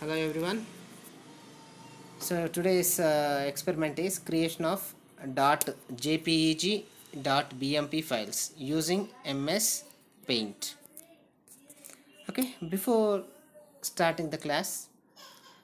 Hello everyone. So today's experiment is creation of .jpeg .bmp files using MS Paint. Okay, before starting the class,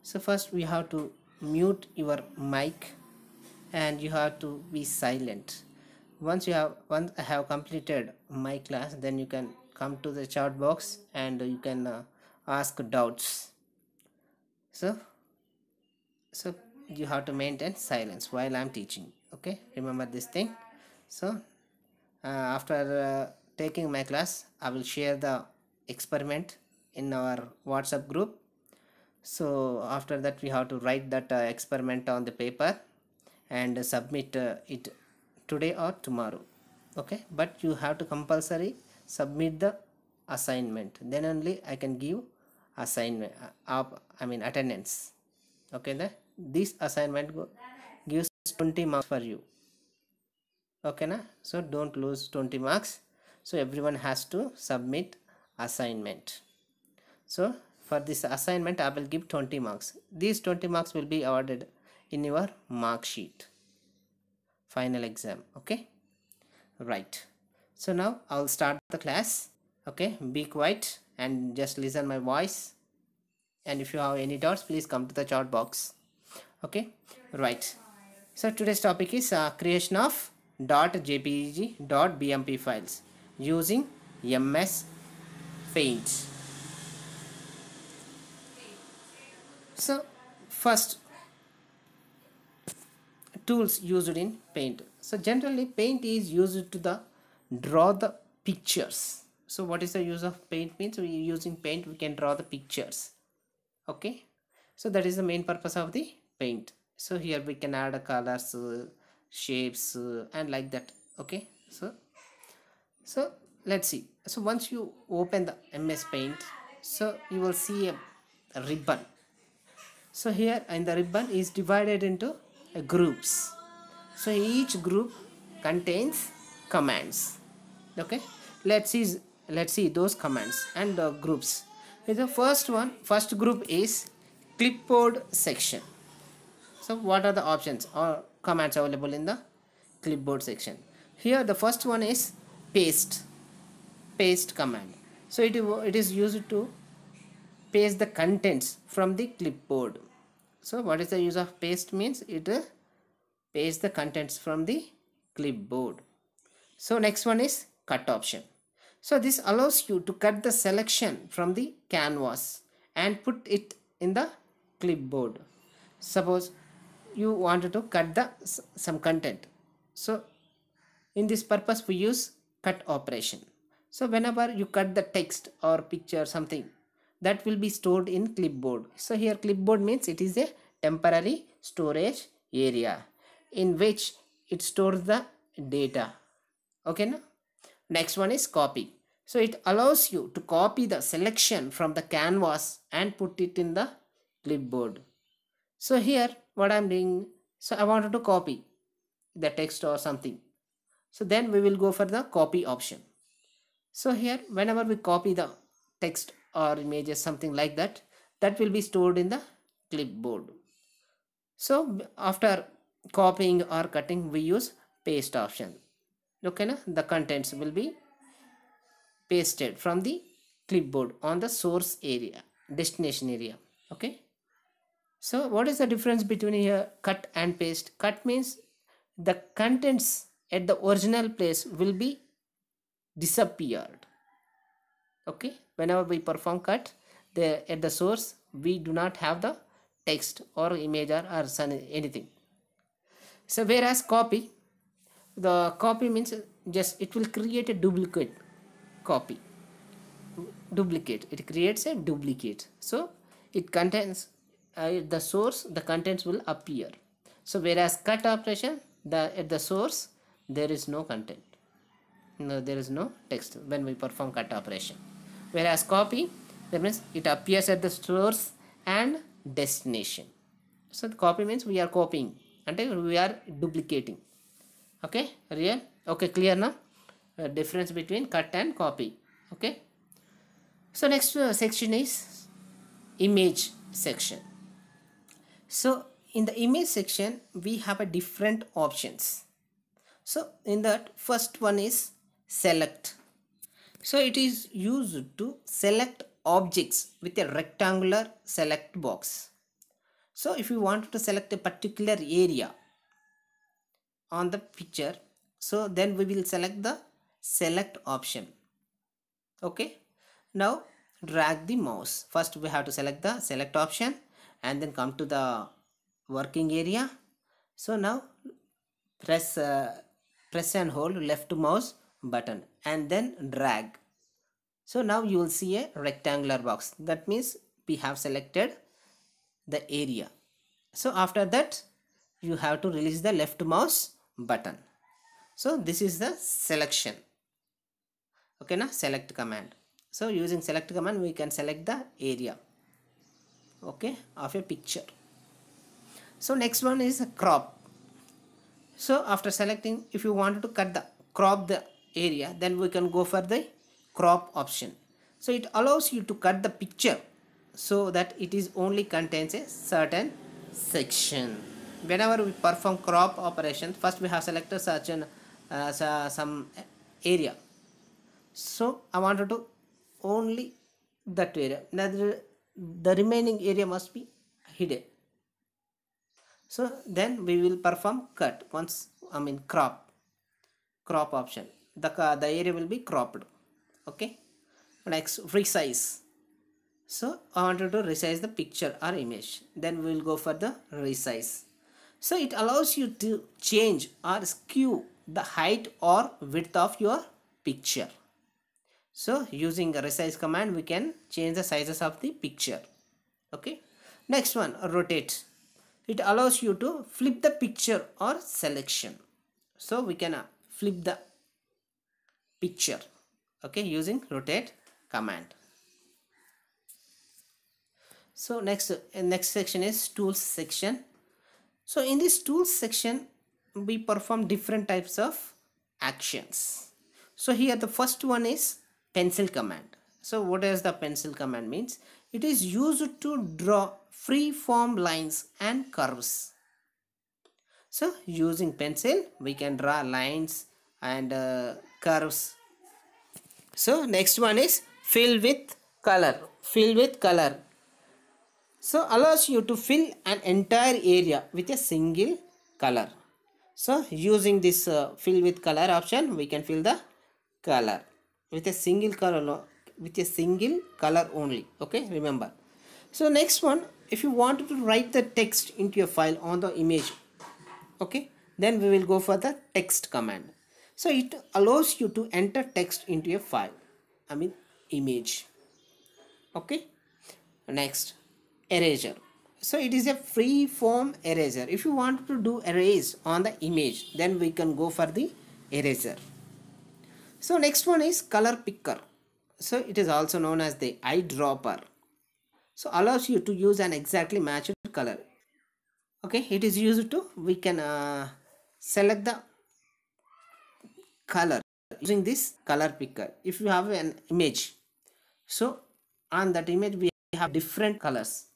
so first we have to mute your mic and you have to be silent. Once I have completed my class, then you can come to the chat box and you can ask doubts. So you have to maintain silence while I'm teaching. Okay, remember this thing. So after taking my class, I will share the experiment in our WhatsApp group. So after that we have to write that experiment on the paper and submit it today or tomorrow. Okay, but you have to compulsory submit the assignment, then only I can give assignment attendance. Okay, this assignment gives 20 marks for you. Okay na, so don't lose 20 marks. So everyone has to submit assignment. So for this assignment I will give 20 marks. These 20 marks will be awarded in your mark sheet, final exam. Okay, right. So now I'll start the class. Okay, be quiet and just listen my voice, and if you have any doubts, please come to the chat box. Okay, right. So today's topic is creation of .jpeg .bmp files using MS Paint. So first, tools used in Paint. So generally Paint is used to draw the pictures. So what is the use of Paint means? We using Paint we can draw the pictures. Okay, so that is the main purpose of the Paint. So here we can add colors, shapes, and like that. Okay, so let's see. So once you open the MS Paint, so you will see a ribbon. So here in the ribbon is divided into groups. So each group contains commands. Okay, let's see those commands and groups. The first group is clipboard section. So what are the options or commands available in the clipboard section? Here the first one is paste command. So it is used to paste the contents from the clipboard. So what is the use of paste means? It paste the contents from the clipboard. So next one is cut option. So this allows you to cut the selection from the canvas and put it in the clipboard. Suppose you wanted to cut some content. So in this purpose we use cut operation. So whenever you cut the text or picture something, that will be stored in clipboard. So here clipboard means it is a temporary storage area in which it stores the data. Okay na? Next one is copy. So it allows you to copy the selection from the canvas and put it in the clipboard. So here what I'm doing, so I wanted to copy the text or something. So then we will go for the copy option. So here whenever we copy the text or images, something like that, that will be stored in the clipboard. So after copying or cutting we use paste option. Okay na? The contents will be pasted from the clipboard on the source area, destination area. Okay, so what is the difference between here cut and paste? Cut means the contents at the original place will be disappeared. Okay, whenever we perform cut, at the source we do not have the text or image or anything. So whereas copy, the copy means just it will create a duplicate copy. It creates a duplicate. So it contains the source, the contents will appear. So whereas cut operation, at the source there is no content. No, there is no text when we perform cut operation. Whereas copy, that means it appears at the source and destination. So the copy means we are copying until we are duplicating. Okay, real? Okay, clear now? Difference between cut and copy. Okay, so next section is image section. So in the image section we have a different options. So in that, first one is select. So it is used to select objects with a rectangular select box. So if you want to select a particular area on the picture, so then we will select the select option. Okay, now drag the mouse. First we have to select the select option and then come to the working area. So now press and hold left mouse button and then drag. So now you will see a rectangular box. That means we have selected the area. So after that you have to release the left mouse button. So this is the selection. Okay, now select command. So using select command we can select the area, okay, of a picture. So next one is crop. So after selecting, if you wanted to crop the area, then we can go for the crop option. So it allows you to cut the picture so that it is only contains a certain section. Whenever we perform crop operation, first we have selected such an some area. So I wanted to only that area. The remaining area must be hidden. So then we will perform cut once, crop option. The area will be cropped. Okay. Next, resize. So I wanted to resize the picture or image. Then we will go for the resize. So it allows you to change or skew the height or width of your picture. So using a resize command we can change the sizes of the picture. Okay. Next one, rotate. It allows you to flip the picture or selection. So we can flip the picture, okay, using rotate command. So next section is tools section. So in this tools section we perform different types of actions. So here the first one is pencil command. So what does the pencil command means? It is used to draw free form lines and curves. So using pencil we can draw lines and curves. So next one is fill with color. Fill with color. So allows you to fill an entire area with a single color. So using this fill with color option we can fill the color with a single color only. Okay, remember. So next one, if you want to write the text into a file on the image, okay, then we will go for the text command. So it allows you to enter text into a file, image. Okay. Next, eraser. So it is a free form eraser. If you want to do erase on the image, then we can go for the eraser. So next one is color picker. So it is also known as the eyedropper. So allows you to use an exactly matched color. Okay, it is used to, we can select the color using this color picker. If you have an image, so on that image we have different colors.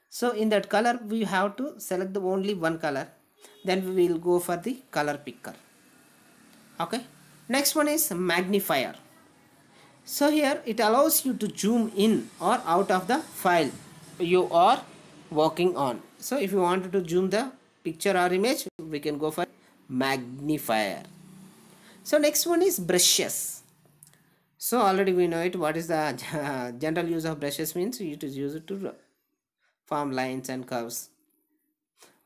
So in that color we have to select the only one color. Then we will go for the color picker. Okay. Next one is magnifier. So here it allows you to zoom in or out of the file you are working on. So if you wanted to zoom the picture or image, we can go for magnifier. So next one is brushes. So already we know it. What is the general use of brushes means? It is used to form lines and curves.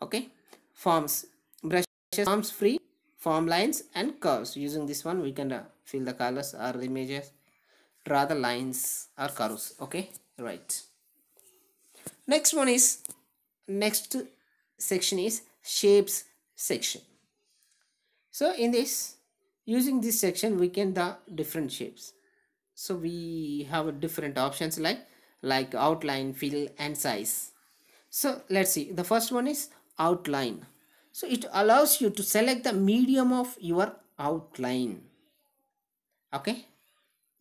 Okay, forms brushes, forms free form lines and curves. Using this one we can fill the colors or the images, draw the lines or curves. Okay, right. Next section is shapes section. So in this, using this section we can draw different shapes. So we have different options like outline, fill and size. So let's see, the first one is outline. So it allows you to select the medium of your outline. Okay,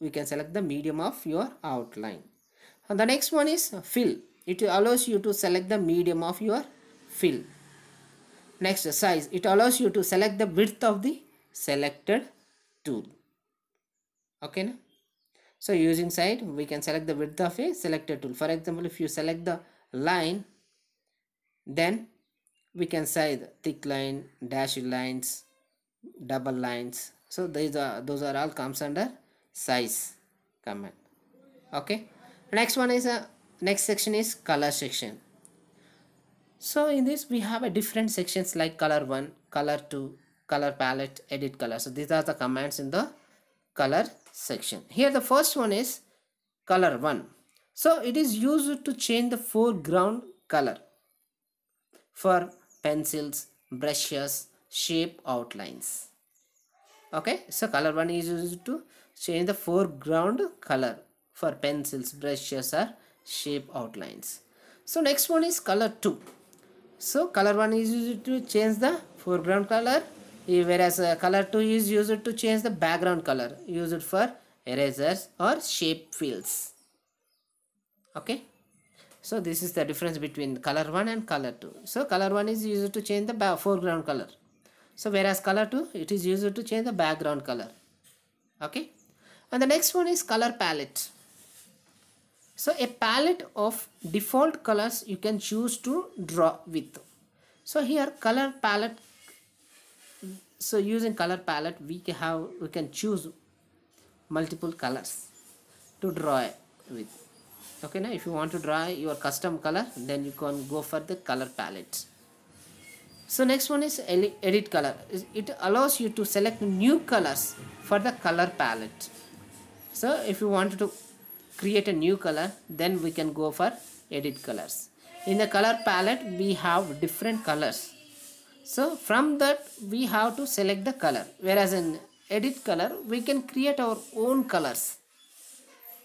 we can select the medium of your outline. And the next one is fill. it allows you to select the medium of your fill. Next, size, it allows you to select the width of the selected tool. Okay na? So using side, we can select the width of a selected tool. For example, if you select the line, then we can size thick line, dashed lines, double lines. So those are all comes under size command. Okay. Next one is next section is color section. So in this we have a different sections like color 1, color 2, color palette, edit color. So these are the commands in the color section. Here the first one is color 1. So it is used to change the foreground color for pencils, brushes, shape, outlines. Okay, so color 1 is used to change the foreground color for pencils, brushes or shape outlines. So next one is color 2. So color 1 is used to change the foreground color, whereas color 2 is used to change the background color, used for erasers or shape fills. Okay, so this is the difference between color 1 and color 2. So color 1 is used to change the foreground color. So whereas color 2, it is used to change the background color. Okay, and the next one is color palette. So a palette of default colors you can choose to draw with. So here color palette. So using color palette, we can choose multiple colors to draw with. Okay, now if you want to draw your custom color, then you can go for the color palette. So next one is edit color. It allows you to select new colors for the color palette. So if you want to create a new color, then we can go for edit colors. In the color palette we have different colors. So from that we have to select the color, whereas in edit color we can create our own colors.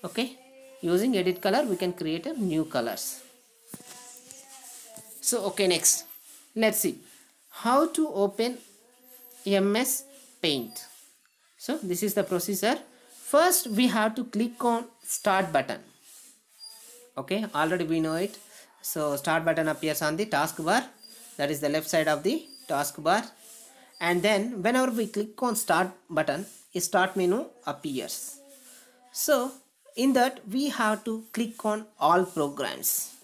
Okay, using edit color we can create a new colors. So okay, next let's see how to open MS Paint. So this is the procedure. First we have to click on start button. Okay, already we know it. So start button appears on the taskbar, that is the left side of the taskbar, and then whenever we click on start button, a start menu appears. So in that we have to click on all programs.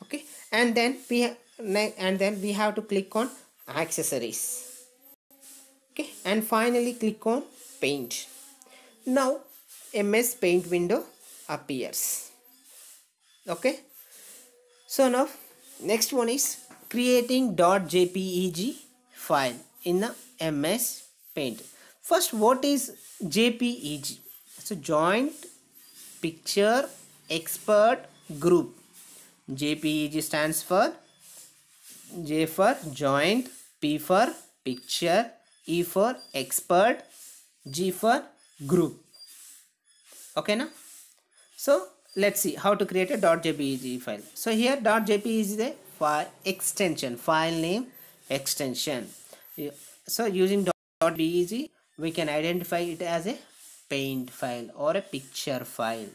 Okay, and then we have to click on accessories. Okay, and finally click on paint. Now MS Paint window appears. Okay, so now next one is creating .jpeg file in the MS Paint. First, what is JPEG? So joint picture expert group. JPEG stands for J for joint, P for picture, E for expert, G for group. Okay now, so let's see how to create a .jpeg file. So here .jpeg is the file extension, file name extension. So using .jpeg we can identify it as a paint file or a picture file.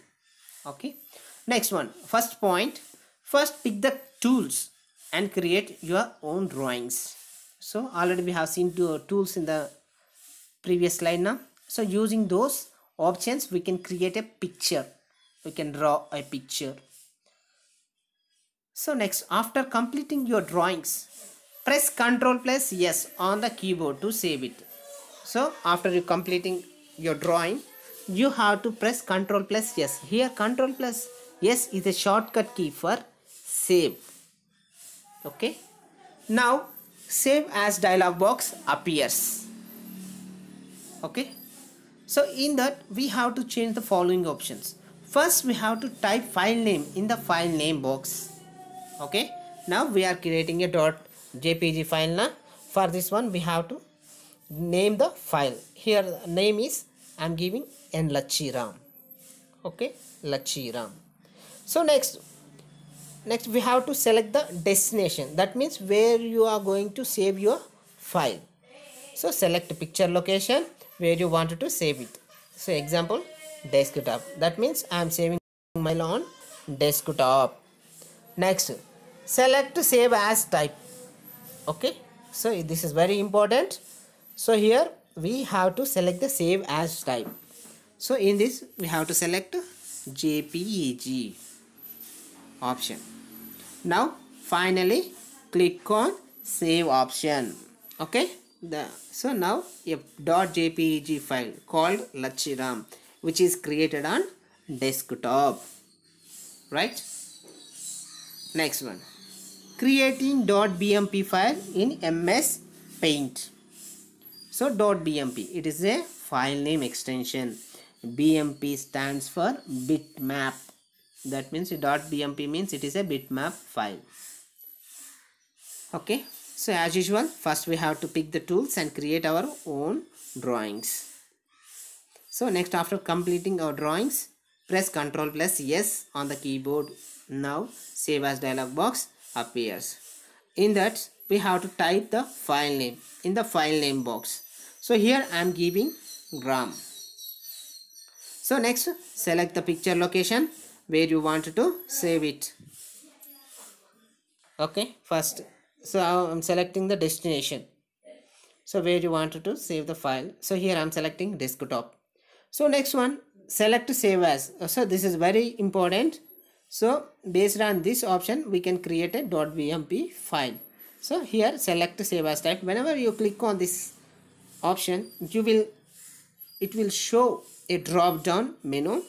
Okay, next one, first point, first pick the tools and create your own drawings. So already we have seen two tools in the previous slide now. So using those options we can create a picture, we can draw a picture. So next, after completing your drawings, press Ctrl+S on the keyboard to save it. So after you completing your drawing, you have to press Ctrl+S. Here Ctrl+S is a shortcut key for save. Okay, now save as dialog box appears. Okay, so in that we have to change the following options. First we have to type file name in the file name box. Okay, now we are creating a .jpeg file now. For this one we have to name the file. Here the name is, I am giving N Lachiram. Okay, Lachiram. So next we have to select the destination, that means where you are going to save your file. So select picture location where you wanted to save it. So example, desktop, that means I am saving my file on desktop. Next, select save as type. Okay, so this is very important. So here we have to select the save as type. So in this we have to select JPEG option. Now finally click on save option. Okay, so now a .jpeg file called Lachiram, which is created on desktop, right? Next one, creating .bmp file in MS Paint. So .bmp, it is a file name extension. BMP stands for bitmap. That means .bmp means it is a bitmap file. Okay, so as usual, first we have to pick the tools and create our own drawings. So next, after completing our drawings, press Ctrl plus S on the keyboard. Now save as dialog box appears. In that we have to type the file name in the file name box. So here I am giving gram. So next, select the picture location where you want to save it. Okay, first, so I am selecting the destination. So where you want to save the file. So here I am selecting desktop. So next one, select save as. So this is very important. So based on this option, we can create a .bmp file. So here select save as type. Whenever you click on this option, it will show a drop down menu,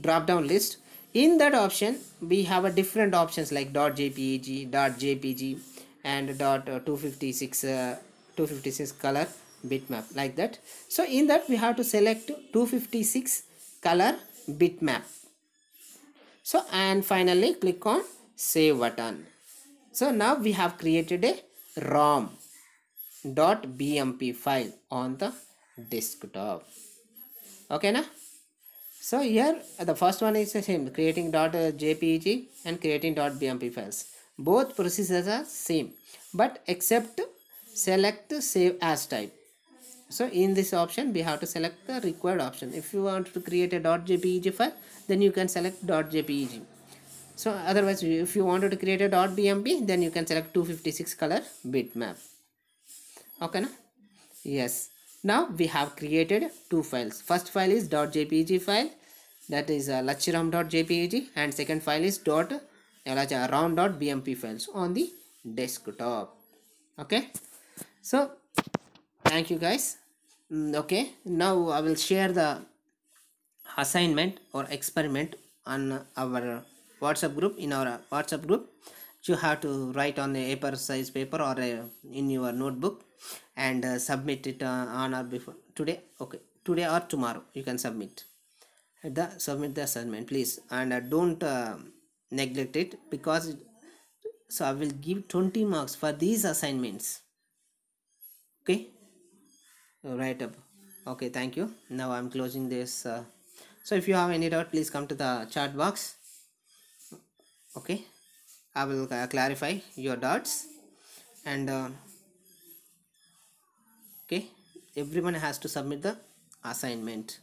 drop down list. In that option we have a different options like .jpeg, .jpg and .256 color bitmap, like that. So in that we have to select 256 color bitmap. So and finally click on save button. So now we have created a rom.bmp file on the desktop. Okay na? So here the first one is the same, creating .jpeg and creating .bmp files. Both procedures are same, but except select save as type. So in this option we have to select the required option. If you want to create a .jpeg file, then you can select .jpeg. So otherwise, if you wanted to create a .bmp, then you can select 256 color bitmap. Okay na? Yes. Now we have created two files. First file is .jpeg file, that is lachiram.jpeg, and second file is rom.bmp files on the desktop. Okay, so thank you guys. Okay, now I will share the assignment or experiment on our WhatsApp group. In our WhatsApp group, you have to write on a paper size paper or in your notebook and submit it on or before today. Okay, today or tomorrow you can submit the assignment, please, and don't neglect it, because so I will give 20 marks for these assignments. Okay, right up. Okay, thank you. Now I'm closing this. So if you have any doubt, please come to the chat box. Okay, I will clarify your doubts. And okay, everyone has to submit the assignment.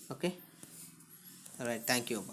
Okay, all right, thank you.